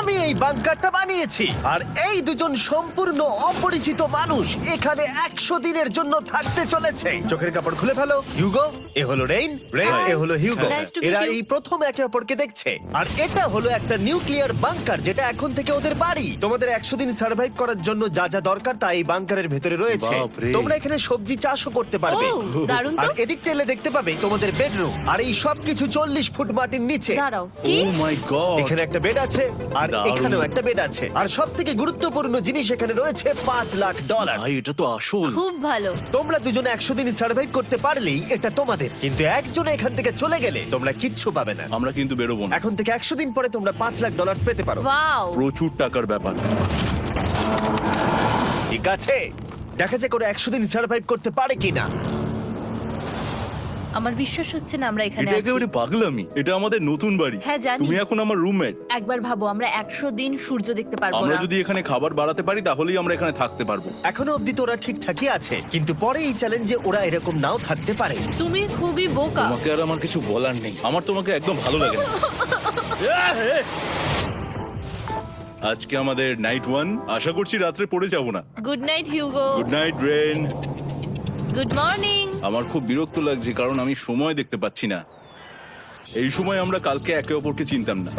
আমি এই বাংকারটা বানিয়েছি আর এই দুজন সম্পূর্ণ অপরিচিত মানুষ এখানে 100 দিনের জন্য থাকতে চলেছে। চোখের কাপড় খুলে ফেলো। হিউগো, এ হলো রেইন, এ হলো হিউগো। Nice to meet এরা you. এই প্রথম একে অপরকে দেখছে। আর এটা হলো একটা নিউক্লিয়ার বাংকার যেটা এখন থেকে ওদের বাড়ি। তোমাদের 100 দিন সার্ভাইভ করার জন্য যা যা দরকার তা এই বাংকারের ভেতরে রয়েছে। বাপরে। তোমরা এখানে সবজি চাষও করতে পারবে। ও, দারুণ আর তো। এদিক টেলে দেখতে পাবে তোমাদের বেডরুম। আর এই সব কিছু 40 ফুট মাটির নিচে। দাঁড়াও, কি? ও মাই গড। এখানে একটা বেড আছে আর দারুণ। এখানেও একটা বেড আছে। আর সবথেকে গুরুত্বপূর্ণ জিনিস এখানে রয়েছে $5,00,000। ভাই এটা তো আসল। খুব ভালো। তোমরা দুজনে 100 দিন সার্ভাইভ করতে পারলেই এটা তোমাদের, কিন্তু একজন এখান থেকে চলে গেলে তোমরা কিচ্ছু পাবে না। আমরা কিন্তু বেরোবো না। এখন থেকে 100 দিন পরে তোমরা $5,00,000 পেতে পারো। ওয়াও। প্রচুর টাকার ব্যাপার। ঠিক আছে, দেখা যাক ওরা 100 দিন সার্ভাইভ করতে পারে কিনা। আমার বিশ্বাস হচ্ছে না আমরা এখানে এটা আছি। একেবারে পাগলামি। এটা আমাদের নতুন বাড়ি। হ্যাঁ, জানি। তুমি এখন আমার রুমমেট। একবার ভাবো, আমরা 100 দিন সূর্য দেখতে পারবো আমরা না। যদি এখানে খাবার বাড়াতে পারি তাহলেই আমরা এখানে থাকতে পারবো। এখনো অব্দি তো ওরা ঠিকঠাকই আছে, কিন্তু পরে এই চ্যালেঞ্জে ওরা এরকম নাও থাকতে পারে। তুমি খুবই বোকা। তোমাকে আর আমার কিছু বলার নেই। আমার তোমাকে একদম ভালো লাগে না। আজকে আমাদের নাইট 1। আশা করছি রাত্রে পড়ে যাব না। Good night Hugo. Good night Ren. Good morning. আমার খুব বিরক্ত লাগছে কারণ আমি সময় দেখতে পাচ্ছি না। এই সময় আমরা কালকে একে অপরকে চিনতাম না,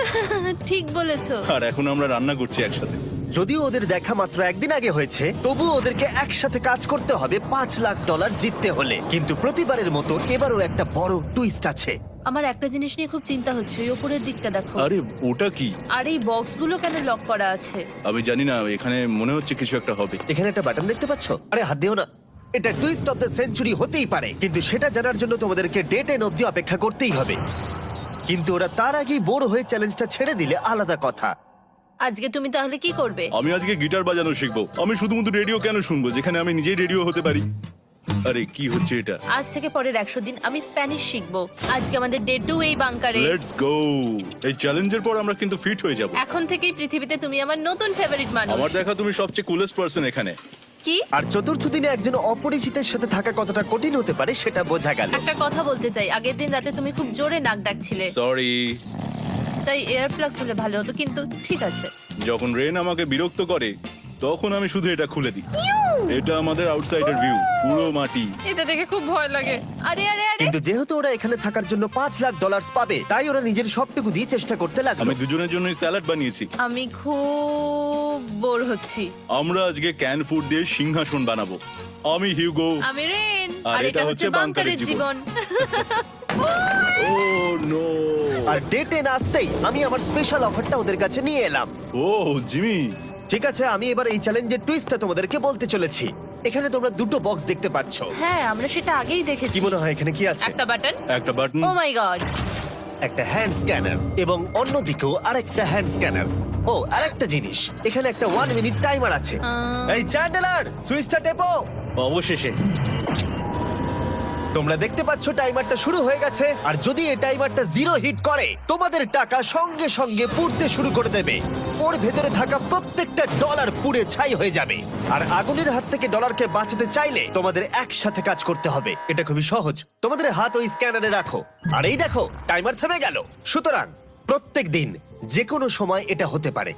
ঠিক বলেছো। আর এখন আমরা রান্না করছি একসাথে। যদিও ওদের দেখা মাত্র একদিন আগে হয়েছে, তবুও ওদেরকে একসাথে কাজ করতে হবে $5,00,000 জিততে হলে। কিন্তু প্রতিবারের মতো এবারও একটা বড় টুইস্ট আছে। আমার একটা জিনিস নিয়ে খুব চিন্তা হচ্ছে, ওই উপরের দিকটা দেখো। আরে ওটা কি? আর এই বক্সগুলো কেন লক করা আছে? আমি জানি না, এখানে মনে হচ্ছে কিছু একটা হবে। এখানে একটা বাটন দেখতে পাচ্ছ? আরে হাত দিও না। এটা টুইস্ট অফ দ্য সেঞ্চুরি হতেই পারে, কিন্তু সেটা জানার জন্য তোমাদেরকে ডে 10 অব্দি অপেক্ষা করতেই হবে। কিন্তু ওরা তার আগেই বোর হয়ে চ্যালেঞ্জটা ছেড়ে দিলে আলাদা কথা। আজকে তুমি তাহলে কি করবে? আমি আজকে গিটার বাজানো শিখবো। আমি শুধুমাত্র রেডিও কেন শুনবো যেখানে আমি নিজেই রেডিও হতে পারি? আরে কি হচ্ছে এটা? আজ থেকে পরের 100 দিন আমি স্প্যানিশ শিখবো। আজকে আমাদের ডে 2 এই বাংকারে। Let's go. এই চ্যালেঞ্জের পর আমরা কিন্তু ফিট হয়ে যাব। এখন থেকেই পৃথিবীতে তুমি আমার নতুন ফেভারিট মানুষ। আমার দেখা তুমি সবচেয়ে কুলেস্ট পারসন এখানে। কি? আর চতুর্থ দিনে একজন অপরিচিতের সাথে থাকা কতটা কঠিন হতে পারে সেটা বোঝা গেল। একটা কথা বলতে চাই, আগের দিন রাতে তুমি খুব জোরে নাক ডাকছিলে, সরি। তাই এয়ার প্লাগস হলে ভালো হতো, কিন্তু ঠিক আছে। যখন রেন আমাকে বিরক্ত করে তখন আমি শুধু এটা খুলে দিই। এটা আমাদের আউটসাইডার ভিউ, পুরো মাটি। এটা দেখে খুব ভয় লাগে। আরে আরে আরে, কিন্তু যেহেতু ওরা এখানে থাকার জন্য $5,00,000 পাবে, তাই ওরা নিজের সবটুকু দিয়ে চেষ্টা করতে লাগলো। আমি দুজনের জন্যই স্যালাড বানিয়েছি। আমি খুব বোর হচ্ছি। আমরা আজকে ক্যান ফুড দিয়ে সিংহাসন বানাবো। আমি হিউগো। আমি রেন, আর আর এটা হচ্ছে বাংকারের জীবন। ও নো। আর ডে 10 আসতেই আমি আমার স্পেশাল অফারটা ওদের কাছে নিয়ে এলাম। ও জিমি। ঠিক আছে, আমি এবার এই চ্যালেঞ্জের টুইস্টটা তোমাদেরকে বলতে চলেছি। এখানে তোমরা দুটো বক্স দেখতে পাচ্ছ। হ্যাঁ, আমরা সেটা আগেই দেখেছি। কি মনে হয় এখানে কি আছে? একটা বাটন। একটা বাটন। O my god. একটা হ্যান্ড স্ক্যানার এবং অন্যদিকেও আরেকটা হ্যান্ড স্ক্যানার। ও, আরেকটা জিনিস, এখানে একটা 1 মিনিট টাইমার আছে। এই চ্যান্ডেলার, সুইচটা টেপো। অবশেষে। তোমরা দেখতে পাচ্ছ টাইমারটা শুরু হয়ে গেছে। আর যদি এই টাইমারটা 0 হিট করে, তোমাদের টাকা সঙ্গে সঙ্গে পুড়তে শুরু করে দেবে। ওর ভেতরে থাকা প্রত্যেকটা ডলার পুড়ে ছাই হয়ে যাবে। আর আগুনের হাত থেকে ডলারকে বাঁচাতে চাইলে তোমাদের একসাথে কাজ করতে হবে। এটা খুবই সহজ। তোমাদের হাত ওই স্ক্যানারে রাখো, আর এই দেখো টাইমার থেমে গেল। সুতরাং প্রত্যেক দিন যে কোনো সময় এটা হতে পারে।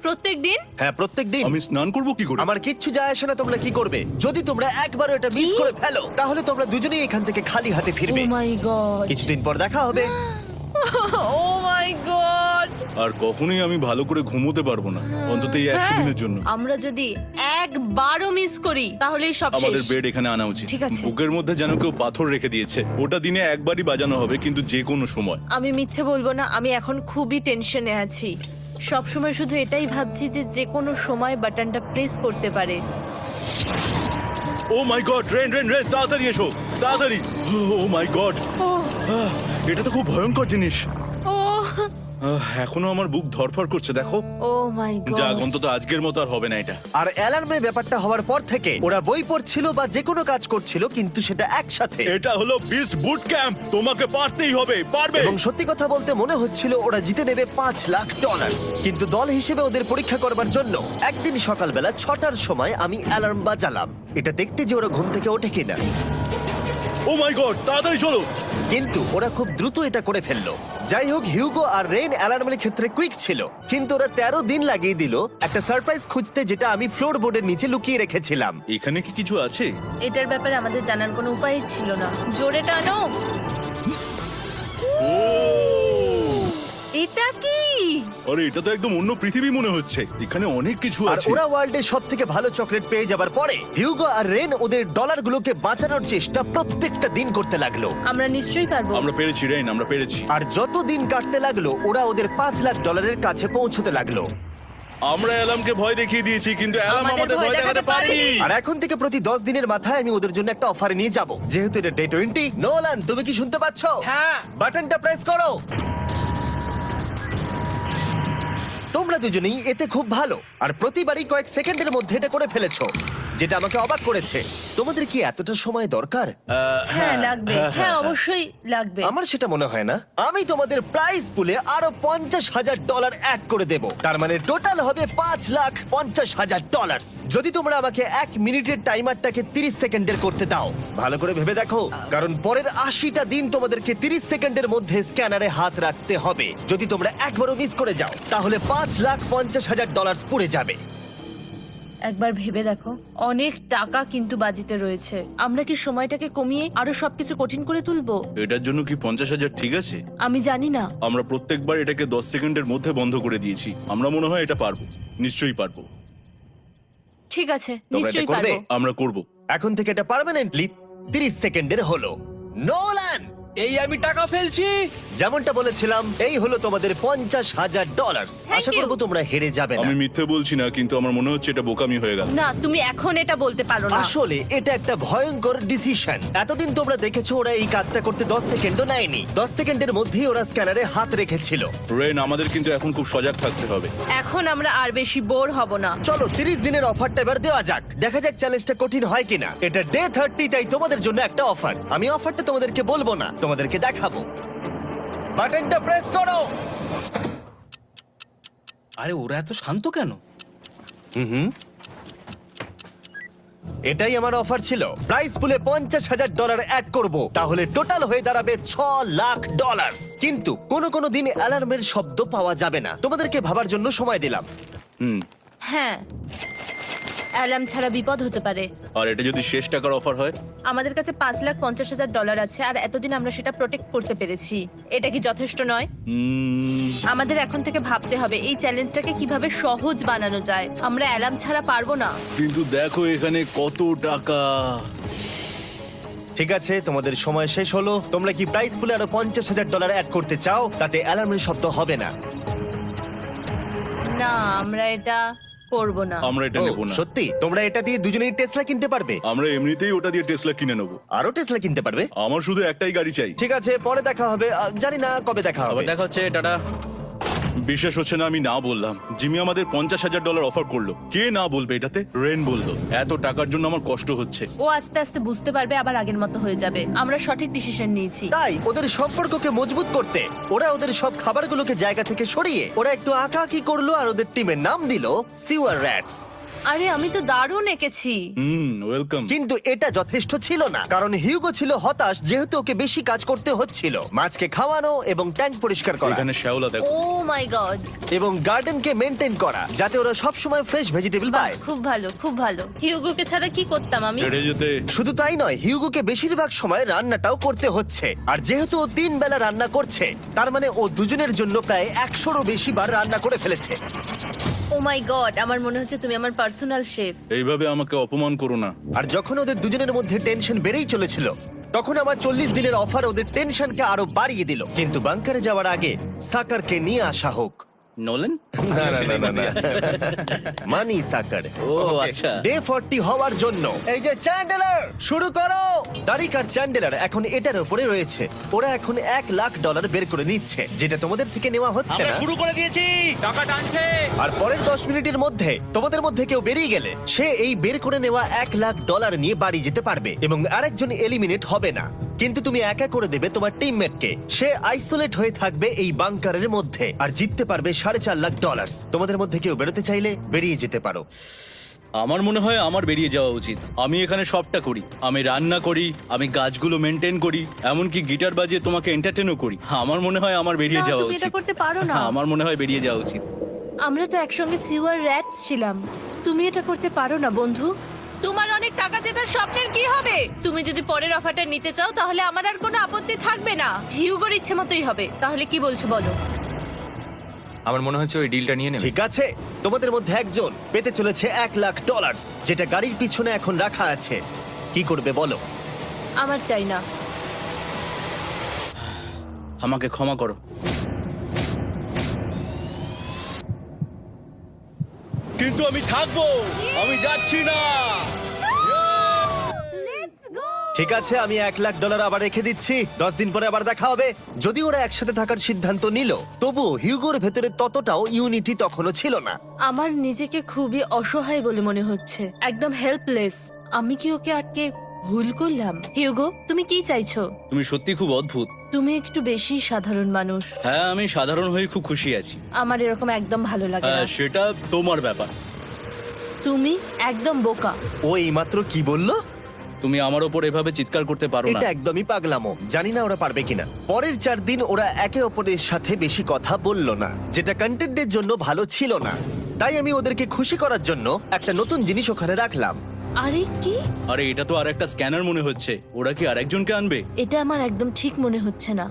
প্রত্যেকদিন? হ্যাঁ, প্রত্যেক দিন। আমি স্নান করব কি করে? আমার কিচ্ছু যায় আসে না তোমরা কি করবে। যদি তোমরা একবারও এটা মিস করে ফেলো, তাহলে তোমরা দুজনেই এখান থেকে খালি হাতে ও ফিরবে। মাই গড। কিছুদিন পর দেখা হবে। ও মাই গড। আর কখনোই আমি ভালো করে ঘুমোতে পারবো না, অন্তত এই 100 দিনের জন্য। আমরা যদি একবারও মিস করি তাহলেই সব আমাদের শেষ। বেড এখানে আনা উচিত। ঠিক আছে। বুকের মধ্যে যেন কেউ পাথর রেখে দিয়েছে। ওটা দিনে একবারই বাজানো হবে, কিন্তু যে কোনো সময়। আমি মিথ্যে বলবো না, আমি এখন খুবই টেনশনে আছি। সব সময় শুধু এটাই ভাবছি যে যে কোনো সময় বাটনটা প্রেস করতে পারে। ও my god, rain rain rain, তাড়াতাড়ি এসো, তাড়াতাড়ি। ও মাই গড, ও এটা তো খুব ভয়ঙ্কর জিনিস। ও এখনো আমার বুক ধড়ফড় করছে, দেখো। ও মাই যাক, গড। অন্তত আজকের মতো আর হবে না এটা। আর অ্যালার্মের ব্যাপারটা হওয়ার পর থেকে ওরা বই পড়ছিল বা যে কোনো কাজ করছিল, কিন্তু সেটা একসাথে। এটা হলো বিস্ট বুট ক্যাম্প, তোমাকে পারতেই হবে, পারবে। এবং সত্যি কথা বলতে মনে হচ্ছিল ওরা জিতে নেবে $5,00,000। কিন্তু দল হিসেবে ওদের পরীক্ষা করবার জন্য একদিন সকালবেলা 6টার সময় আমি অ্যালার্ম বাজালাম, এটা দেখতে যে ওরা ঘুম থেকে ওঠে কিনা। ও মাই গড, তাড়াতাড়ি চলো। কিন্তু ওরা খুব দ্রুত এটা করে ফেললো। যাই হোক, হিউগো আর রেন অ্যালার্মের ক্ষেত্রে কুইক ছিল, কিন্তু ওরা 13 দিন লাগিয়ে দিল একটা সারপ্রাইজ খুঁজতে, যেটা আমি ফ্লোর বোর্ডের নিচে লুকিয়ে রেখেছিলাম। এখানে কি কিছু আছে? এটার ব্যাপারে আমাদের জানার কোনো উপায়ই ছিল না। জোরে টানো। এটা কি? আরে এটা তো একদম অন্য পৃথিবী মনে হচ্ছে, এখানে অনেক কিছু আর আছে। ওরা ওয়ার্ল্ডের সবথেকে ভালো চকলেট পেয়ে যাবার পরে হিউগো আর রেন ওদের ডলারগুলোকে বাঁচানোর চেষ্টা প্রত্যেকটা দিন করতে লাগলো। আমরা নিশ্চয়ই পারবো। আমরা পেরেছি রেন, আমরা পেরেছি। আর যত দিন কাটতে লাগলো, ওরা ওদের $5,00,000 কাছে পৌঁছতে লাগলো। আমরা অ্যালামকে ভয় দেখিয়ে দিয়েছি, কিন্তু অ্যালাম আমাদের আমাদের ভয় ভয় দেখাতে দেখাতে পারেনি। পারেনি। আর এখন থেকে প্রতি 10 দিনের মাথায় আমি ওদের জন্য একটা অফার নিয়ে যাব, যেহেতু এটা ডে 20। নোলান, তুমি কি শুনতে পাচ্ছ? হ্যাঁ। বাটনটা প্রেস করো। তোমরা দুজনেই এতে খুব ভালো, আর প্রতিবারই কয়েক সেকেন্ডের মধ্যে এটা করে ফেলেছো, যেটা আমাকে অবাক করেছে। তোমাদের কি এতটা সময় দরকার? হ্যাঁ লাগবে, হ্যাঁ অবশ্যই লাগবে। আমার সেটা মনে হয় না। আমি তোমাদের প্রাইস পুলে আরো $50,000 অ্যাড করে দেব, তার মানে টোটাল হবে $5,50,000। যদি তোমরা আমাকে 1 মিনিটের টাইমারটাকে 30 সেকেন্ডের করতে দাও। ভালো করে ভেবে দেখো, কারণ পরের 80টা দিন তোমাদেরকে 30 সেকেন্ডের মধ্যে স্ক্যানারে হাত রাখতে হবে। যদি তোমরা একবারও মিস করে যাও, তাহলে $5,50,000 পুড়ে যাবে। একবার ভেবে দেখো, অনেক টাকা কিন্তু বাজিতে রয়েছে। আমরা কি সময়টাকে কমিয়ে আরো সবকিছু কঠিন করে তুলবো? এটার জন্য কি 50,000 ঠিক আছে? আমি জানি না। আমরা প্রত্যেকবার এটাকে 10 সেকেন্ডের মধ্যে বন্ধ করে দিয়েছি। আমরা মনে হয় এটা পারবো, নিশ্চয়ই পারবো। ঠিক আছে, তোমরা এটা নিশ্চয়ই করবে? পারবো। আমরা করব। এখন থেকে এটা পার্মানেন্টলি 30 সেকেন্ডের হলো। নোলান, এই আমি টাকা ফেলছি। যেমনটা বলেছিলাম, এই হলো তোমাদের $50,000। Thank Asha you. করবো তোমরা হেরে যাবে না। আমি মিথ্যে বলছি না, কিন্তু আমার মনে হচ্ছে এটা বোকামি হয়ে গেল। না, তুমি এখন এটা বলতে পারো না। আসলে এটা একটা ভয়ঙ্কর ডিসিশন। এতদিন তোমরা দেখেছো ওরা এই কাজটা করতে 10 সেকেন্ডও নেয়নি। 10 সেকেন্ডের মধ্যেই ওরা স্ক্যানারে হাত রেখেছিল। রেন, আমাদের কিন্তু এখন খুব সজাগ থাকতে হবে। এখন আমরা আর বেশি বোর হব না। চলো 30 দিনের অফারটা এবার দেওয়া যাক, দেখা যাক চ্যালেঞ্জটা কঠিন হয় কিনা। এটা ডে 30, তাই তোমাদের জন্য একটা অফার। আমি অফারটা তোমাদেরকে বলবো না, তোমাদেরকে দেখাবো। বাটনটা প্রেস করো। আরে ওরা এত শান্ত কেন? এটাই আমার অফার ছিল। প্রাইস পুলে $50,000 অ্যাড করব, তাহলে টোটাল হয়ে দাঁড়াবে $6,00,000। কিন্তু কোনো দিন অ্যালার্মের শব্দ পাওয়া যাবে না। তোমাদেরকে ভাবার জন্য সময় দিলাম। হ্যাঁ, অ্যালার্ম ছাড়া বিপদ হতে পারে। আর এটা যদি শেষ টাকার অফার হয়? আমাদের কাছে $5,50,000 আছে, আর এতদিন আমরা সেটা প্রোটেক্ট করতে পেরেছি। এটা কি যথেষ্ট নয়? আমাদের এখন থেকে ভাবতে হবে এই চ্যালেঞ্জটাকে কিভাবে সহজ বানানো যায়। আমরা অ্যালার্ম ছাড়া পারবো না। কিন্তু দেখো এখানে কত টাকা। ঠিক আছে, তোমাদের সময় শেষ হলো। তোমরা কি প্রাইস পুলে আরো $50,000 অ্যাড করতে চাও? তাতে অ্যালার্মের শব্দ হবে না। না, আমরা এটা করব না। আমরা এটা ও, নেব না। সত্যি? তোমরা এটা দিয়ে দুজনেই টেসলা কিনতে পারবে? আমরা এমনিতেই ওটা দিয়ে টেসলা কিনে নেব। আরো টেসলা কিনতে পারবে? আমার শুধু একটাই গাড়ি চাই। ঠিক আছে, পরে দেখা হবে। জানি না কবে দেখা হবে। আবার দেখা হচ্ছে, টাটা। বিশ্বাস হচ্ছে না আমি না বললাম। জিমি আমাদের $50,000 অফার করলো। কে না বলবে এটাতে? রেন বললো। এত টাকার জন্য আমার কষ্ট হচ্ছে। ও আস্তে আস্তে বুঝতে পারবে, আবার আগের মতো হয়ে যাবে। আমরা সঠিক ডিসিশন নিয়েছি। তাই ওদের সম্পর্ককে মজবুত করতে ওরা ওদের সব খাবারগুলোকে জায়গা থেকে সরিয়ে ওরা একটু আঁকাআঁকি করলো, আর ওদের টিমের নাম দিল সিওয়ার র্যাটস। আরে আমি তো দারুণ এঁকেছি। ওয়েলকাম। কিন্তু এটা যথেষ্ট ছিল না, কারণ হিউগো ছিল হতাশ, যেহেতু ওকে বেশি কাজ করতে হচ্ছিল। মাছকে খাওয়ানো এবং ট্যাঙ্ক পরিষ্কার করা এখানে শ্যাওলা দেখো। ও মাই গড, এবং গার্ডেনকে মেনটেন করা, যাতে ওরা সব সময় ফ্রেশ ভেজিটেবল পায়। খুব ভালো, খুব ভালো। হিউগোকে ছাড়া কি করতাম আমি? হেঁটে যেতে। শুধু তাই নয়, হিউগোকে বেশিরভাগ সময় রান্নাটাও করতে হচ্ছে। আর যেহেতু ও 3 বেলা রান্না করছে, তার মানে ও দুজনের জন্য প্রায় 100রও বেশি বার রান্না করে ফেলেছে। ও মাই গড, আমার মনে হচ্ছে তুমি আমার পার্সোনাল শেফ। এইভাবে আমাকে অপমান করো না। আর যখন ওদের দুজনের মধ্যে টেনশন বেড়েই চলেছিল, তখন আমার 40 দিনের অফার ওদের টেনশনকে আরো বাড়িয়ে দিল। কিন্তু বাংকারে যাওয়ার আগে সাকারকে নিয়ে আসা হোক। নোলেন? মানি সাকার। ও আচ্ছা। ডে 40 হওয়ার জন্য এই যে চ্যান্ডেলার শুরু করো। তারিক আর চ্যান্ডেলার এখন এটার উপরে রয়েছে। ওরা এখন $1,00,000 বের করে নিচ্ছে, যেটা তোমাদের থেকে নেওয়া হচ্ছে আমরা না। শুরু করে দিয়েছি, টাকা টানছে। আর পরের 10 মিনিটের মধ্যে তোমাদের মধ্যে কেউ বেরিয়ে গেলে সে এই বের করে নেওয়া $1,00,000 নিয়ে বাড়ি যেতে পারবে, এবং আরেকজন এলিমিনেট হবে না। কিন্তু তুমি একা করে দেবে তোমার টিমমেটকে। সে আইসোলেট হয়ে থাকবে এই বাংকারের মধ্যে, আর জিততে পারবে $4.5 লাখ। তোমাদের মধ্যে কেউ বেরোতে চাইলে বেরিয়ে যেতে পারো। আমার মনে হয় আমার বেরিয়ে যাওয়া উচিত। আমি এখানে সবটা করি, আমি রান্না করি, আমি গাছগুলো মেনটেন করি, এমনকি গিটার বাজিয়ে তোমাকে এন্টারটেনও করি। আমার মনে হয় আমার বেরিয়ে না, যাওয়া তুমি এটা উচিত। করতে পারো না। আমার মনে হয় বেরিয়ে যাওয়া উচিত। আমরা তো একসঙ্গে সিওয়ার র্যাটস ছিলাম। তুমি এটা করতে পারো না বন্ধু। তোমার অনেক টাকা জেতার স্বপ্নের কি হবে? তুমি যদি পরের অফারটা নিতে চাও তাহলে আমার আর কোনো আপত্তি থাকবে না। হিউগোর ইচ্ছে মতোই হবে। তাহলে কি বলছো বলো? আমার মনে হচ্ছে ওই ডিলটা নিয়ে নেবে। ঠিক আছে, তোমাদের মধ্যে একজন পেতে চলেছে $1,00,000, যেটা গাড়ির পিছনে এখন রাখা আছে। কি করবে বলো? আমার চাই না। আমাকে ক্ষমা করো। কিন্তু আমি থাকবো, আমি যাচ্ছি না। ঠিক আছে, আমি $1,00,000 আবার রেখে দিচ্ছি। 10 দিন পরে আবার দেখা হবে। যদি ওরা একসাথে থাকার সিদ্ধান্ত নিল, তবুও হিউগোর ভেতরে ততটাও ইউনিটি তখনও ছিল না। আমার নিজেকে খুবই অসহায় বলে মনে হচ্ছে, একদম হেল্পলেস। আমি কি ওকে আটকে ভুল করলাম? হিউগো, তুমি কি চাইছো? তুমি সত্যি খুব অদ্ভুত। তুমি একটু বেশি সাধারণ মানুষ। হ্যাঁ, আমি সাধারণ হয়ে খুব খুশি আছি। আমার এরকম একদম ভালো লাগে না। হ্যাঁ, সেটা তোমার ব্যাপার। তুমি একদম বোকা। ও এইমাত্র কি বলল? তুমি আমার ওপর এভাবে চিৎকার করতে পারো না। এটা একদমই পাগলামো। জানি না ওরা পারবে কিনা। পরের 4 দিন ওরা একে অপরের সাথে বেশি কথা বলল না, যেটা কন্টেন্টের জন্য ভালো ছিল না। তাই আমি ওদেরকে খুশি করার জন্য একটা নতুন জিনিস ওখানে রাখলাম। আরে কি? আরে এটা তো আর একটা স্ক্যানার মনে হচ্ছে। ওরা কি আরেকজনকে আনবে? এটা আমার একদম ঠিক মনে হচ্ছে না।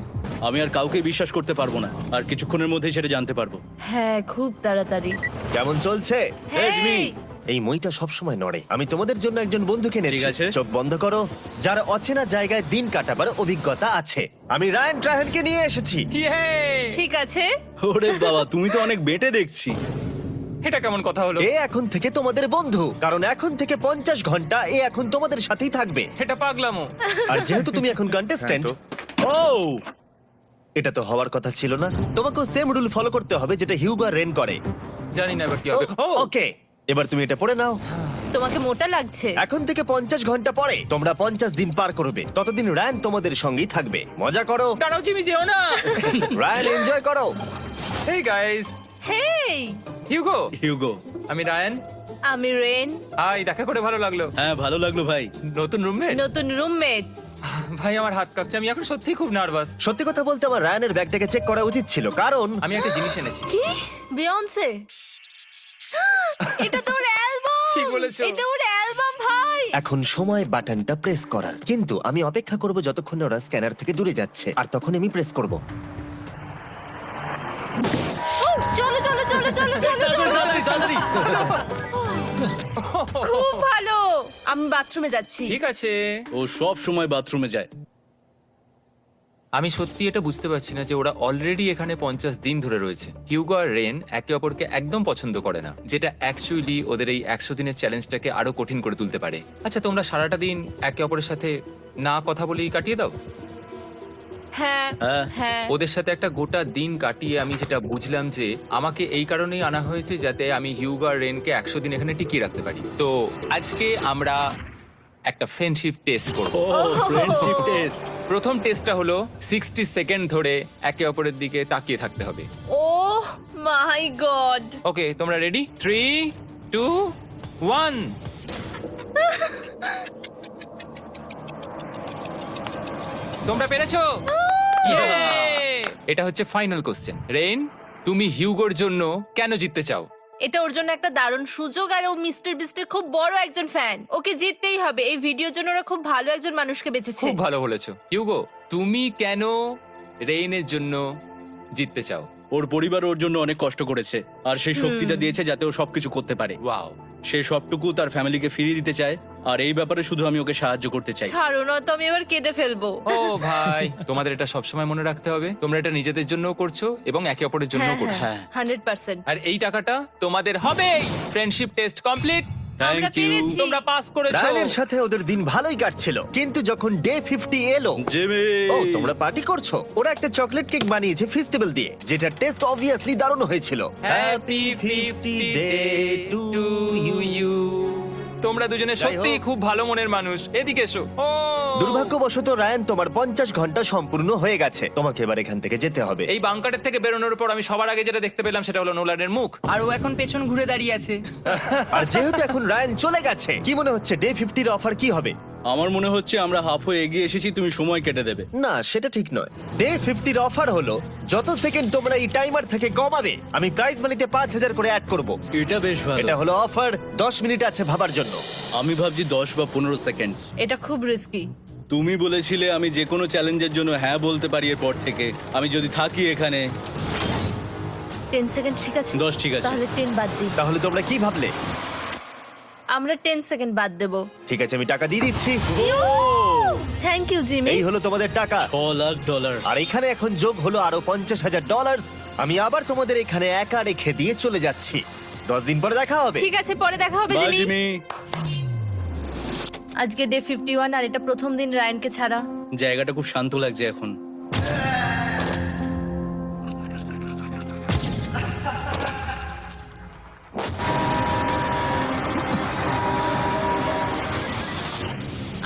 আমি আর কাউকে বিশ্বাস করতে পারবো না। আর কিছুক্ষণের মধ্যেই সেটা জানতে পারবো। হ্যাঁ, খুব তাড়াতাড়ি। কেমন চলছে? Hey, Jimmy! এই মইটা সবসময় নড়ে। আমি তোমাদের জন্য একজন বন্ধুকে এনেছি। ঠিক আছে। চোখ বন্ধ করো। যার অচেনা জায়গায় দিন কাটাবার অভিজ্ঞতা আছে। আমি রায়ান ট্রাহেনকে নিয়ে এসেছি। ইয়ে! ঠিক আছে। ওরে বাবা, তুমি তো অনেক বেটে দেখছি। এটা কেমন কথা হলো? এ এখন থেকে তোমাদের বন্ধু, কারণ এখন থেকে 50 ঘন্টা এ এখন তোমাদের সাথেই থাকবে। এটা পাগলামো। আর যেহেতু তুমি এখন কন্টেস্ট্যান্ট, ও এটা তো হওয়ার কথা ছিল না। তোমাকেও সেম রুল ফলো করতে হবে যেটা হিউগো আর রেন করে। জানি না এবার কি হবে। ও ওকে, এবার তুমি এটা পড়ে নাও। তোমাকে মোটা লাগছে। এখন থেকে 50 ঘন্টা পরে তোমরা 50 দিন পার করবে। ততদিন রায়ান তোমাদের সঙ্গেই থাকবে। মজা করো, দাঁড়াও জিমি, যেও না। রায়ান এনজয় করো। হেই গাইস, হেই, হিউগো। হিউগো। আমি রায়ান। আমি রেন। হাই, দেখা করে ভালো লাগলো। হ্যাঁ, ভালো লাগলো ভাই। নতুন রুমমেট। নতুন রুমমেটস। ভাই আমার হাত কাঁপছে, আমি এখন সত্যিই খুব নার্ভাস। সত্যি কথা বলতে আমার রায়ানের ব্যাগটাকে চেক করা উচিত ছিল, কারণ আমি একটা জিনিস এনেছি। কি? বিয়ন্সে? এটা তো ওর অ্যালবাম। ঠিক বলেছো। এটা ওর অ্যালবাম ভাই। এখন সময় বাটনটা প্রেস করার। কিন্তু আমি অপেক্ষা করব যতক্ষণ ওরা স্ক্যানার থেকে দূরে যাচ্ছে, আর তখন আমি প্রেস করব। চলো চলো চলো চলো চলো চলো। খুব ভালো। আমি বাথরুমে যাচ্ছি। ঠিক আছে। ও সব সময় বাথরুমে যায়। আমি সত্যি এটা বুঝতে পারছি না যে ওরা অলরেডি এখানে 50 দিন ধরে রয়েছে। হিউগো আর রেন একে অপরকে একদম পছন্দ করে না, যেটা অ্যাকচুয়ালি ওদের এই 100 দিনের চ্যালেঞ্জটাকে আরো কঠিন করে তুলতে পারে। আচ্ছা, তোমরা সারাটা দিন একে অপরের সাথে না কথা বলেই কাটিয়ে দাও? হ্যাঁ হ্যাঁ। হ্যাঁ। ওদের সাথে একটা গোটা দিন কাটিয়ে আমি যেটা বুঝলাম যে আমাকে এই কারণেই আনা হয়েছে যাতে আমি হিউগো আর রেনকে 100 দিন এখানে টিকিয়ে রাখতে পারি। তো আজকে আমরা একটা ফ্রেন্ডশিপ টেস্ট করব। ও ফ্রেন্ডশিপ টেস্ট। প্রথম টেস্টটা হলো 60 সেকেন্ড ধরে একে অপরের দিকে তাকিয়ে থাকতে হবে। ওহ মাই গড। ওকে, তোমরা রেডি? 3, 2, 1। তোমরা পেরেছো? Yay! এটা হচ্ছে ফাইনাল কোশ্চেন। রেইন, তুমি হিউগোর জন্য কেন জিততে চাও? এটা ওর জন্য একটা দারুণ সুযোগ, আর ও মিস্টার বিস্টের খুব বড় একজন ফ্যান। ওকে জিততেই হবে। এই ভিডিওর জন্য ওরা খুব ভালো একজন মানুষকে বেছেছে। খুব ভালো বলেছো। হিউগো, তুমি কেন রেইনের জন্য জিততে চাও? ওর পরিবার ওর জন্য অনেক কষ্ট করেছে, আর সেই শক্তিটা দিয়েছে যাতে ও সবকিছু করতে পারে। ওয়াও। সে সবটুকু তার ফ্যামিলিকে ফিরিয়ে দিতে চায়, আর এই ব্যাপারে শুধু আমি ওকে সাহায্য করতে চাই। ছাড়ো না তো, আমি এবার কেঁদে ফেলবো। ও ভাই, তোমাদের এটা সবসময় মনে রাখতে হবে। তোমরা এটা নিজেদের জন্যও করছো এবং একে অপরের জন্যও করছো। হ্যাঁ। 100%। আর এই টাকাটা তোমাদের হবে। Friendship test complete. আমরা থ্যাংক ইউ পেরেছি। তোমরা পাস করেছো। রায়ানের সাথে ওদের দিন ভালোই কাটছিল, কিন্তু যখন ডে 50 এলো, জিমি। ও তোমরা পার্টি করছো। ওরা একটা চকলেট কেক বানিয়েছে ফেস্টিভ্যাল দিয়ে, যেটা টেস্ট অবভিয়াসলি দারুণ হয়েছিল। Happy 50 day to you. তোমরা দুজনে যাই সত্যিই হোক। খুব ভালো মনের মানুষ, এদিকে এসো। ও দুর্ভাগ্যবশত রায়ান, তোমার 50 ঘন্টা সম্পূর্ণ হয়ে গেছে। তোমাকে এবার এখান থেকে যেতে হবে। এই বাংকারের থেকে বেরোনোর পর আমি সবার আগে যেটা দেখতে পেলাম সেটা হলো নোলানের মুখ। আর ও এখন পেছন ঘুরে দাঁড়িয়ে আছে। আর যেহেতু এখন রায়ান চলে গেছে, কি মনে হচ্ছে ডে 50 এর অফার কি হবে? আমার মনে হচ্ছে আমরা হাফ হয়ে এগিয়ে এসেছি, তুমি সময় কেটে দেবে। না, সেটা ঠিক নয়। ডে 50 এর অফার হলো যত সেকেন্ড তোমরা এই টাইমার থেকে কমাবে, আমি প্রাইজ মানিতে 5000 করে অ্যাড করব। এটা বেশ ভালো। এটা হলো অফার। 10 মিনিট আছে ভাবার জন্য। আমি ভাবছি 10 বা 15 সেকেন্ডস। এটা খুব রিস্কি। তুমি বলেছিলে আমি যে কোনো চ্যালেঞ্জের জন্য হ্যাঁ বলতে পারি এরপর থেকে। আমি যদি থাকি এখানে 10 সেকেন্ড ঠিক আছে? 10 ঠিক আছে। তাহলে 10 বাদ দিই। তাহলে তোমরা কি ভাবলে? আমরা 10 সেকেন্ড বাদ দেব। ঠিক আছে, আমি টাকা দিয়ে দিচ্ছি। Thank you Jimmy. এই হলো তোমাদের টাকা। $6,00,000। আর এখানে এখন যোগ হলো আরো $50,000। আমি আবার তোমাদের এখানে একা রেখে দিয়ে চলে যাচ্ছি। 10 দিন পরে দেখা হবে। ঠিক আছে, পরে দেখা হবে বাই জিমি। জিমি। আজকে ডে 51 আর এটা প্রথম দিন রায়ানকে ছাড়া। জায়গাটা খুব শান্ত লাগছে এখন।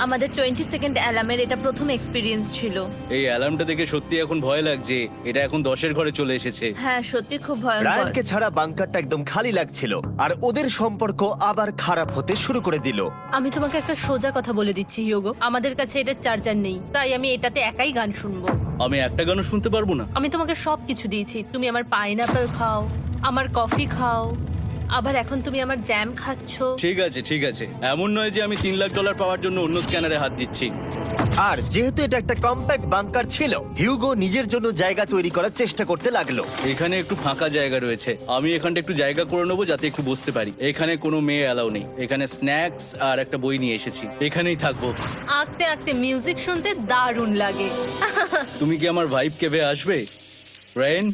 আমাদের 20 সেকেন্ড অ্যালার্মের এটা প্রথম এক্সপিরিয়েন্স ছিল। এই অ্যালার্মটা দেখে সত্যি এখন ভয় লাগছে। এটা এখন 10-এর ঘরে চলে এসেছে। হ্যাঁ, সত্যি খুব ভয়ঙ্কর। রায়ানকে ছাড়া বাংকারটা একদম খালি লাগছিল, আর ওদের সম্পর্ক আবার খারাপ হতে শুরু করে দিল। আমি তোমাকে একটা সোজা কথা বলে দিচ্ছি হিয়োগো, আমাদের কাছে এটা চার্জার নেই, তাই আমি এটাতে একাই গান শুনবো। আমি একটা গানও শুনতে পারবো না। আমি তোমাকে সবকিছু দিয়েছি, তুমি আমার পাইনাপেল খাও, আমার কফি খাও, আবার এখন তুমি আমার জ্যাম খাচ্ছো। ঠিক আছে ঠিক আছে, এমন নয় যে আমি $3,00,000 পাওয়ার জন্য অন্য স্ক্যানারে হাত দিচ্ছি। আর যেহেতু এটা একটা কম্প্যাক্ট বাংকার ছিল, হিউগো নিজের জন্য জায়গা তৈরি করার চেষ্টা করতে লাগলো। এখানে একটু ফাঁকা জায়গা রয়েছে, আমি এখানটা একটু জায়গা করে নেবো যাতে একটু বসতে পারি। এখানে কোনো মেয়ে অ্যালাউ নেই। এখানে স্ন্যাক্স আর একটা বই নিয়ে এসেছি, এখানেই থাকবো। আঁকতে আঁকতে মিউজিক শুনতে দারুণ লাগে। তুমি কি আমার ভাইব কেবে আসবে? রেন,